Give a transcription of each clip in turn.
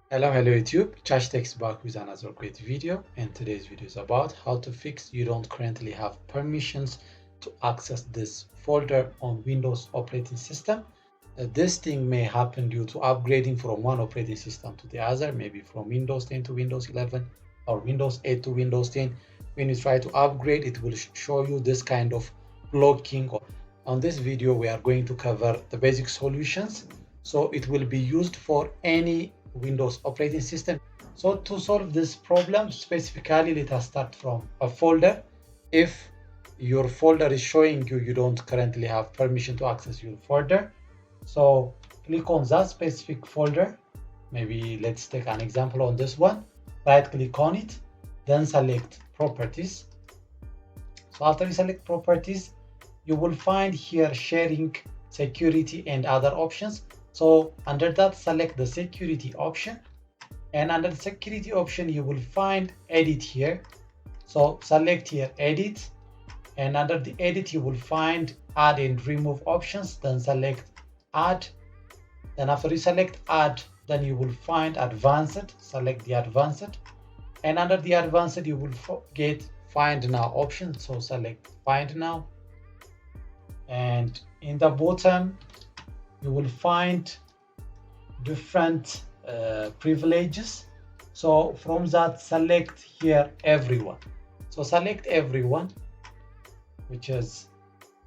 Hello YouTube, Chachi is back with another great video, and today's video is about how to fix you don't currently have permissions to access this folder on Windows operating system. This thing may happen due to upgrading from one operating system to the other, maybe from Windows 10 to Windows 11 or Windows 8 to Windows 10. When you try to upgrade, it will show you this kind of blocking. On this video, we are going to cover the basic solutions, so it will be used for any Windows operating system. So to solve this problem specifically, let us start from a folder. If your folder is showing you don't currently have permission to access your folder, so click on that specific folder. Maybe let's take an example on this one. Right click on it, then select properties. So after you select properties, you will find here sharing, security, and other options. So under that, select the security option, and under the security option you will find edit here. So select here edit, and under the edit you will find add and remove options. Then select add. Then after you select add, then you will find advanced. Select the advanced, and under the advanced you will get find now option. So select find now, and in the bottom you will find different privileges. So from that, select here everyone. So select everyone, which is,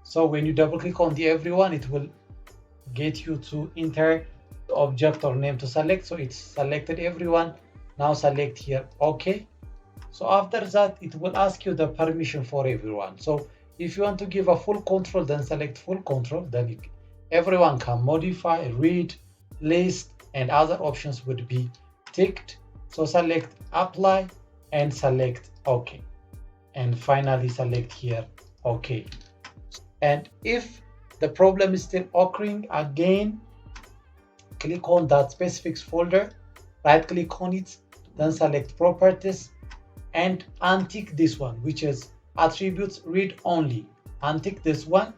so when you double click on the everyone, it will get you to enter the object or name to select. So it's selected everyone. Now select here OK. So after that, it will ask you the permission for everyone. So if you want to give a full control, then select full control. Then everyone can modify, read, list, and other options would be ticked. So select apply and select OK. And finally select here OK. And if the problem is still occurring, again, click on that specific folder, right click on it, then select properties, and untick this one, which is attributes read only. Untick this one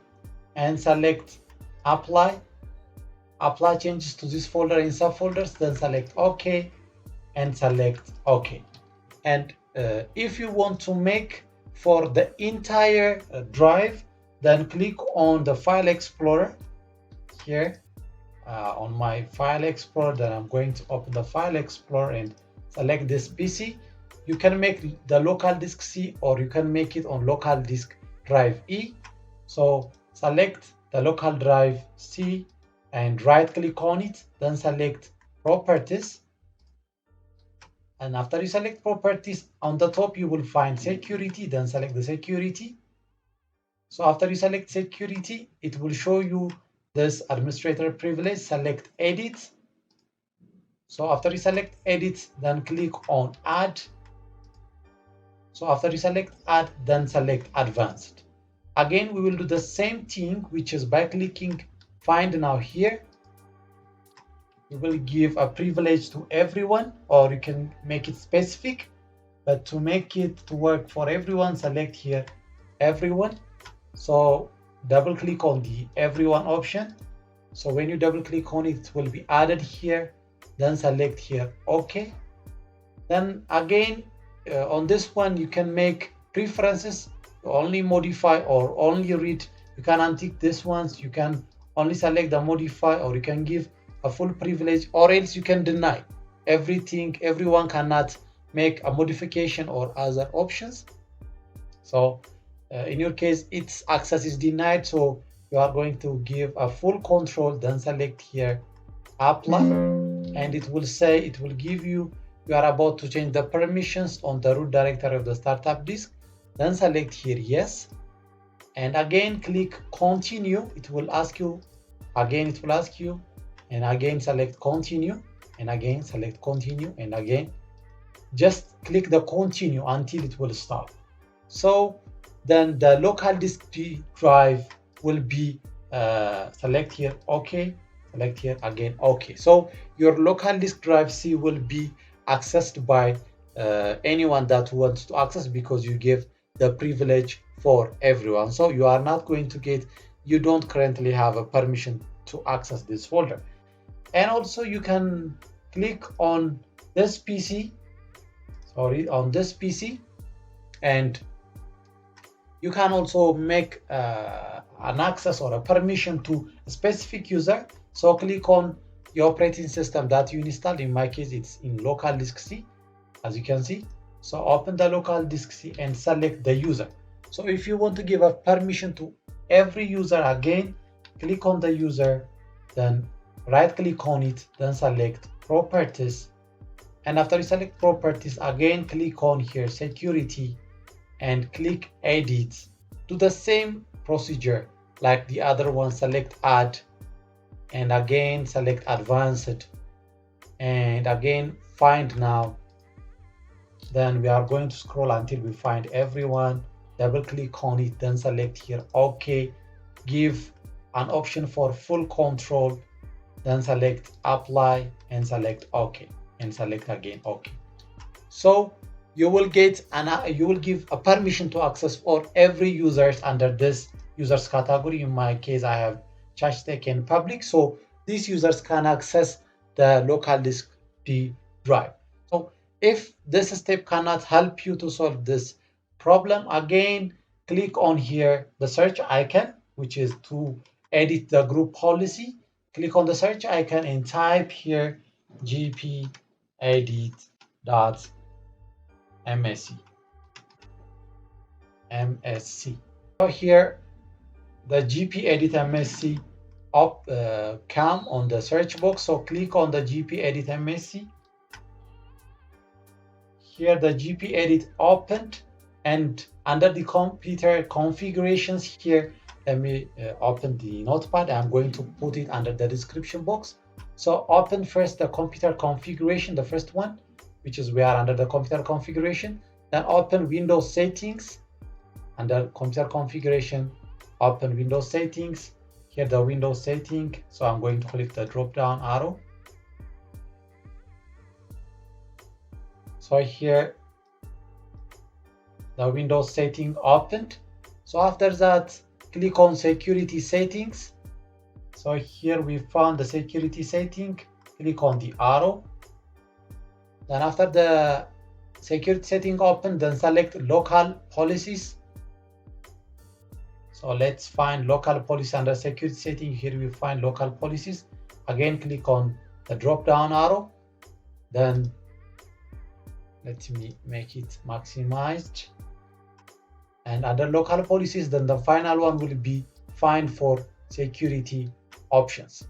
and select apply changes to this folder in subfolders, then select OK and select OK. And if you want to make for the entire drive, then click on the file explorer here on my file explorer. Then I'm going to open the file explorer and select this PC. You can make the local disk C, or you can make it on local disk drive E. So select the local drive C and right click on it, then select properties. And after you select properties, on the top you will find security, then select the security. So after you select security, it will show you this administrator privilege. Select edit. So after you select edit, then click on add. So after you select add, then select advanced. Again, we will do the same thing, which is by clicking find now here. You will give a privilege to everyone, or you can make it specific. But to make it to work for everyone, select here everyone. So double click on the everyone option. So when you double click on it, it will be added here. Then select here OK. Then again, on this one, you can make preferences, only modify or only read. You can untick this ones. You can only select the modify, or you can give a full privilege, or else you can deny everything. Everyone cannot make a modification or other options. So in your case, its access is denied. So you are going to give a full control, then select here apply, and it will say, it will give you are about to change the permissions on the root directory of the startup disk. Then select here yes, and again click continue. It will ask you again, it will ask you, and again select continue, and again select continue, and again just click the continue until it will stop. So then the local disk drive will be select here OK, select here again OK. So your local disk drive C will be accessed by anyone that wants to access, because you give the privilege for everyone. So you are not going to get, you don't currently have a permission to access this folder. And also you can click on this PC, on this PC, and you can also make an access or a permission to a specific user. So click on the operating system that you installed. In my case, it's in local disk C, as you can see. So open the local disk C and select the user. So if you want to give a permission to every user, again, click on the user, then right click on it, then select properties. And after you select properties, again, click on here, security, and click edit. Do the same procedure like the other one, select add, and again, select advanced, and again, find now. Then we are going to scroll until we find everyone, double click on it, then select here OK, give an option for full control, then select apply and select OK, and select again OK. So you will give a permission to access for every users under this users category. In my case, I have Chachi and public, so these users can access the local disk D drive. So if this step cannot help you to solve this problem, again, click on here the search icon, which is to edit the group policy. Click on the search icon and type here gp edit MSC. So here the GP edit MSC come on the search box. So click on the GP edit MSC. Here the GP edit opened, and under the computer configurations here, let me open the notepad. I'm going to put it under the description box. So open first the computer configuration, the first one, which is we are under the computer configuration. Then open Windows settings. Under computer configuration, open Windows settings. Here the Windows setting. So I'm going to click the drop down arrow. So here the Windows setting opened. So after that, click on security settings. So here we found the security setting. Click on the arrow. Then after the security setting open, then select local policies. So let's find local policy under security setting. Here we find local policies. Again, click on the drop down arrow. Then let me make it maximized. And under local policies, then the final one will be find for security options.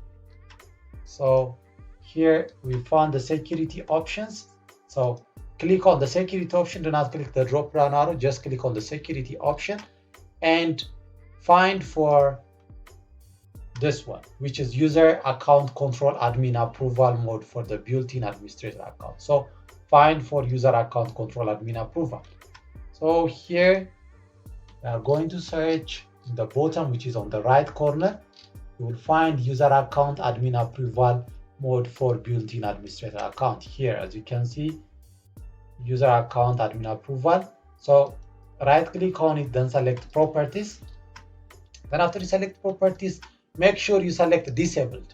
So here we found the security options. So click on the security option. Do not click the drop down arrow. Just click on the security option and find for this one, which is user account control admin approval mode for the built-in administrator account. So find for user account control admin approval. So here we are going to search in the bottom, which is on the right corner. You will find user account admin approval mode for built-in administrator account. Here, as you can see, user account admin approval. So right click on it, then select properties. Then after you select properties, make sure you select disabled.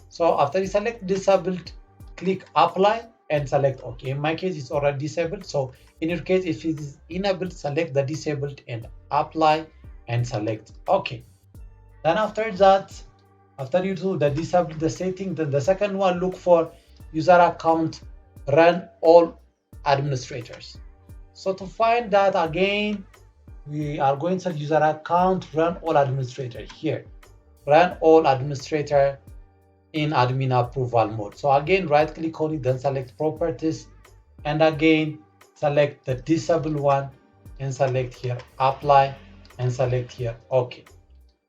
So after you select disabled, click apply and select OK. In my case, it's already disabled. So in your case, if it is enabled, select the disabled and apply and select OK. Then after that, after you do the disable the setting, then the second one, look for user account run all administrators. So to find that, again, we are going to user account run all administrator. Here, run all administrator in admin approval mode. So again, right click on it, then select properties, and again select the disable one and select here apply and select here OK.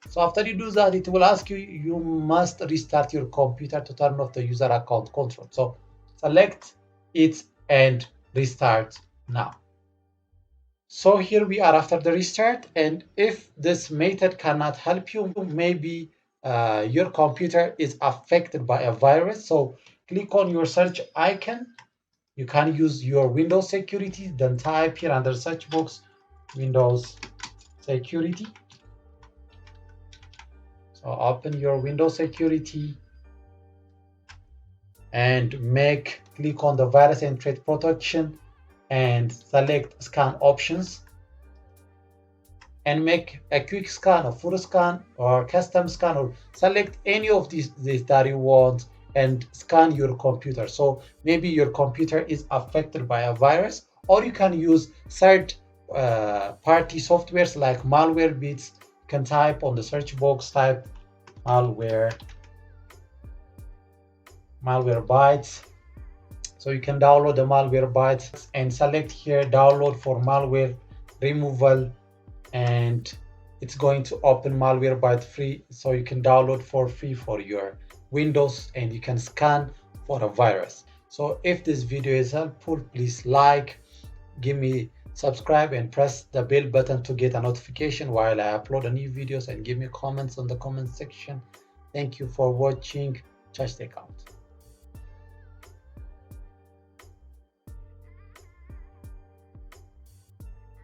So after you do that, it will ask you must restart your computer to turn off the user account control. So select it and restart now. So here we are after the restart, and if this method cannot help you, maybe your computer is affected by a virus. So click on your search icon. You can use your Windows security, then type here under search box Windows security. So open your Windows security. and click on the virus and threat protection and select scan options and make a quick scan or full scan or custom scan, or select any of these that you want and scan your computer. So maybe your computer is affected by a virus, or you can use third party softwares like malware bits. You can type on the search box, type malware bytes. So you can download the malware bytes and select here download for malware removal, and it's going to open malware byte free, so you can download for free for your Windows and you can scan for a virus. So if this video is helpful, please like, give me subscribe and press the bell button to get a notification while I upload a new videos, and give me comments on the comment section. Thank you for watching. Chachi out.